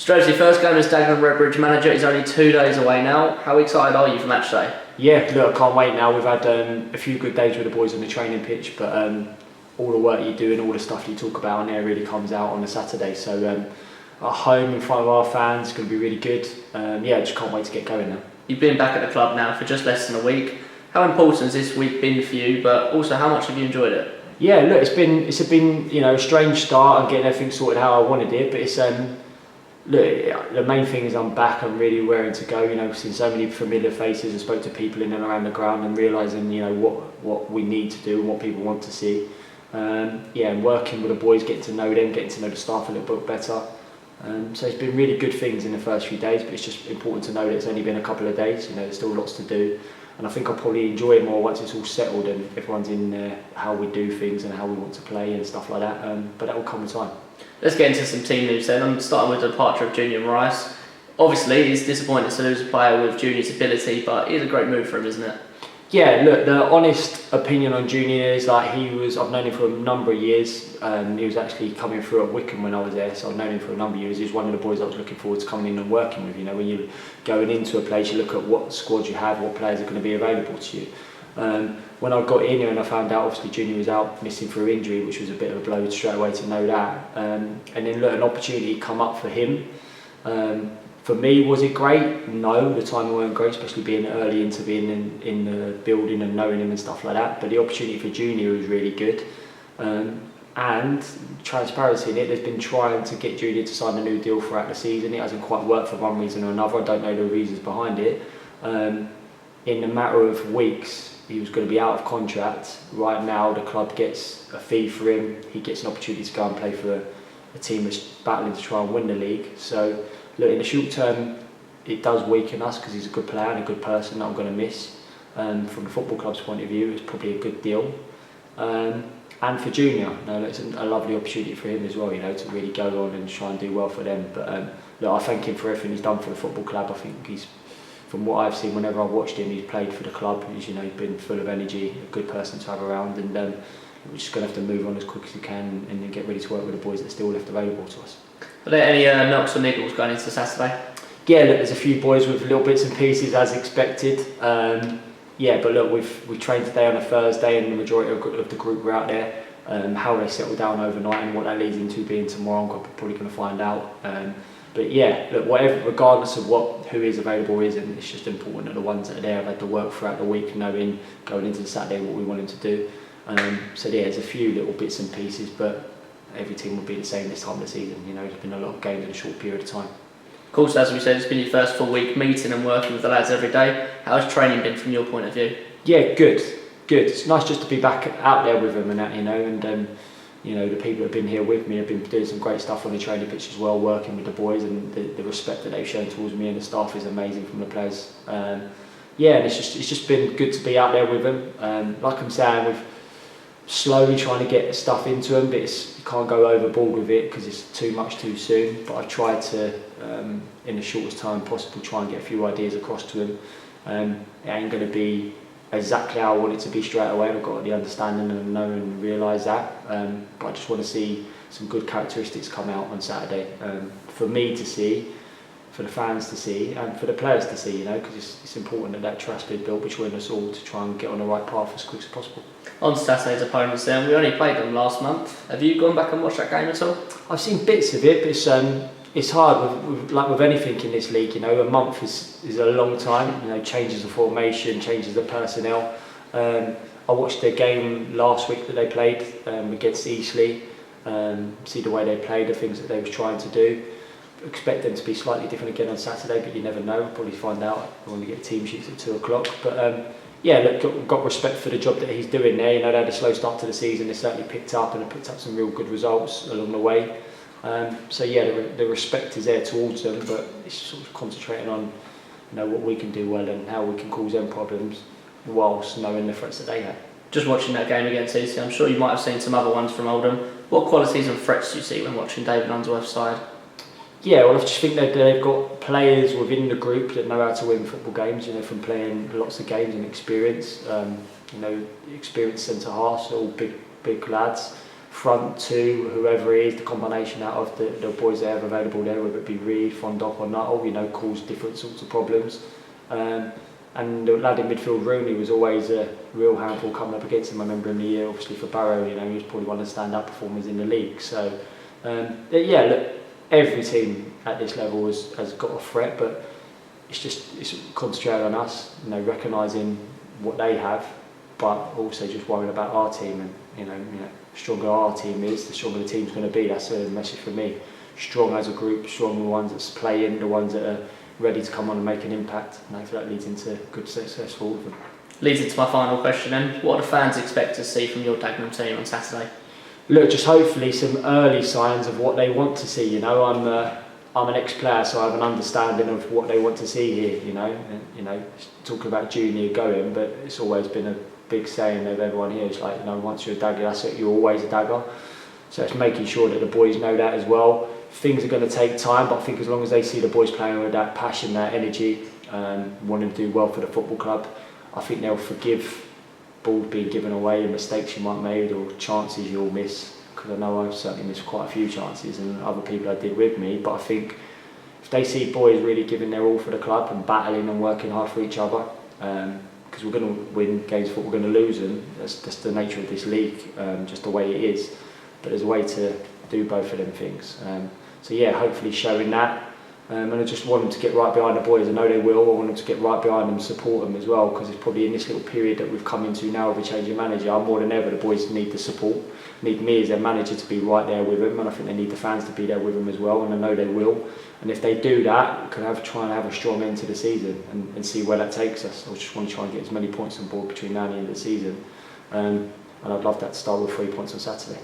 Strevens, your first game as Daggers Redbridge manager is only 2 days away now. How excited are you for match day? Yeah, look, I can't wait now. We've had a few good days with the boys on the training pitch, but all the work you do and all the stuff you talk about on there really comes out on the Saturday. So at home in front of our fans, it's going to be really good. Yeah, just can't wait to get going now. You've been back at the club now for just less than a week. How important has this week been for you, but also how much have you enjoyed it? Yeah, look, it's been a strange start and getting everything sorted how I wanted it, but it's look, the main thing is I'm back. I'm really raring to go. I've seen so many familiar faces and spoke to people in and around the ground and realising what we need to do and what people want to see. And working with the boys, getting to know them, getting to know the staff a little bit better. So it's been really good things in the first few days, but it's just important to know that it's only been a couple of days. There's still lots to do, and I think I'll probably enjoy it more once it's all settled and everyone's in there, how we do things and how we want to play and stuff like that. But that will come with time. Let's get into some team news then. I'm starting with the departure of Junior Rice. Obviously, it's disappointing to lose a player with Junior's ability, but it is a great move for him, isn't it? Yeah, look, the honest opinion on Junior is like I've known him for a number of years. He was actually coming through at Wycombe when I was there, so I've known him for a number of years. He was one of the boys I was looking forward to coming in and working with. When you're going into a place, you look at what squad you have, what players are going to be available to you. When I got in here and I found out obviously Junior was out missing through injury, which was a bit of a blow straight away to know that. And then look, an opportunity come up for him. For me, was it great? No, the timing weren't great, especially being early into being in the building and knowing him and stuff like that. But the opportunity for Junior was really good. And transparency in it, they've been trying to get Junior to sign a new deal throughout the season. It hasn't quite worked for one reason or another. I don't know the reasons behind it. In a matter of weeks, he was going to be out of contract. Right now, the club gets a fee for him. He gets an opportunity to go and play for a team that's battling to try and win the league. So, look, in the short term, it does weaken us because he's a good player and a good person that I'm going to miss. From the football club's point of view, it's probably a good deal. And for Junior, it's a lovely opportunity for him as well, to really go on and try and do well for them. But look, I thank him for everything he's done for the football club. I think he's, from what I've seen, whenever I've watched him, he's played for the club. He's been full of energy, a good person to have around, and we're just going to have to move on as quick as we can and then get ready to work with the boys that are still left available to us. Are there any knocks or niggles going into Saturday? Yeah, look, there's a few boys with little bits and pieces as expected. But look, we trained today on a Thursday and the majority of the group were out there. How they settle down overnight and what that leads into being tomorrow, I'm probably going to find out. But yeah, look, regardless of who is available isn't, it's just important that the ones that are there have had to work throughout the week, knowing going into the Saturday what we want them to do. So yeah, there's a few little bits and pieces, but every team will be the same this time of the season. There's been a lot of games in a short period of time. Of course, as we said, it's been your first full week meeting and working with the lads every day. How has training been from your point of view? Yeah, good. It's nice just to be back out there with them and that, and the people that have been here with me have been doing some great stuff on the training pitch as well, working with the boys, and the respect that they've shown towards me and the staff is amazing from the players. And it's just been good to be out there with them. Like I'm saying, we've slowly trying to get stuff into them, but you can't go overboard with it because it's too much too soon. But I've tried to, in the shortest time possible, try and get a few ideas across to them. It ain't going to be exactly how I want it to be straight away. I've got the understanding and know and realise that. But I just want to see some good characteristics come out on Saturday for me to see, for the fans to see, and for the players to see. Because it's important that trust be built between us all to try and get on the right path as quick as possible. On Saturday's opponents then, we only played them last month. Have you gone back and watched that game at all? I've seen bits of it, but it's hard with anything in this league. A month is a long time. Changes the formation, changes the personnel. I watched their game last week that they played against Eastleigh. See the way they played, the things that they was trying to do. Expect them to be slightly different again on Saturday, but you never know. We'll probably find out when we get team sheets at 2 o'clock. But look, got respect for the job that he's doing there. They had a slow start to the season. They certainly picked up some real good results along the way. The respect is there towards them, but it's sort of concentrating on what we can do well and how we can cause them problems whilst knowing the threats that they have. Just watching that game against Eastleigh, I'm sure you might have seen some other ones from Oldham. What qualities and threats do you see when watching David Unsworth's side? Yeah, well, I just think that they've got players within the group that know how to win football games, from playing lots of games and experience. Experienced centre halves, all big lads. front two, whoever it is, the combination out of the boys they have available there, whether it be Reed, Fondop or Nuttall, you know, cause different sorts of problems. And the lad in midfield, Rooney, was always a real handful coming up against him. I remember in the year, obviously for Barrow, you know, he was probably one of the stand-up performers in the league. So, yeah, look, every team at this level has got a threat, but it's concentrated on us, you know, recognising what they have, but also just worrying about our team. And you know, stronger our team is, the stronger the team's going to be. That's the message for me. Strong as a group, strong the ones that's playing, the ones that are ready to come on and make an impact, and hopefully that leads into good success for all of them. Leads into my final question then. What do fans expect to see from your Dagenham team on Saturday? Look, just hopefully some early signs of what they want to see. You know, I'm an ex-player, so I have an understanding of what they want to see here. You know, and, you know, talking about junior going, but it's always been a big saying of everyone here. It's like, you know, once you're a Dagger, that's it. You're always a Dagger. So it's making sure that the boys know that as well. Things are going to take time, but I think as long as they see the boys playing with that passion, that energy, wanting to do well for the football club, I think they'll forgive balls being given away and mistakes you might have made or chances you'll miss. Because I know I've certainly missed quite a few chances and other people I did with me. But I think if they see boys really giving their all for the club and battling and working hard for each other, because we're going to win games, but we're going to lose them. That's the nature of this league, just the way it is. But there's a way to do both of them things. So yeah, hopefully showing that. And I just want them to get right behind the boys. I know they will. I want them to get right behind them, support them as well, because it's probably in this little period that we've come into now with a change of manager, more than ever the boys need the support, need me as their manager to be right there with them, and I think they need the fans to be there with them as well, and I know they will. And if they do that, we can try and have a strong end to the season and see where that takes us. I just want to try and get as many points on board between now and the end of the season. And I'd love that to start with 3 points on Saturday.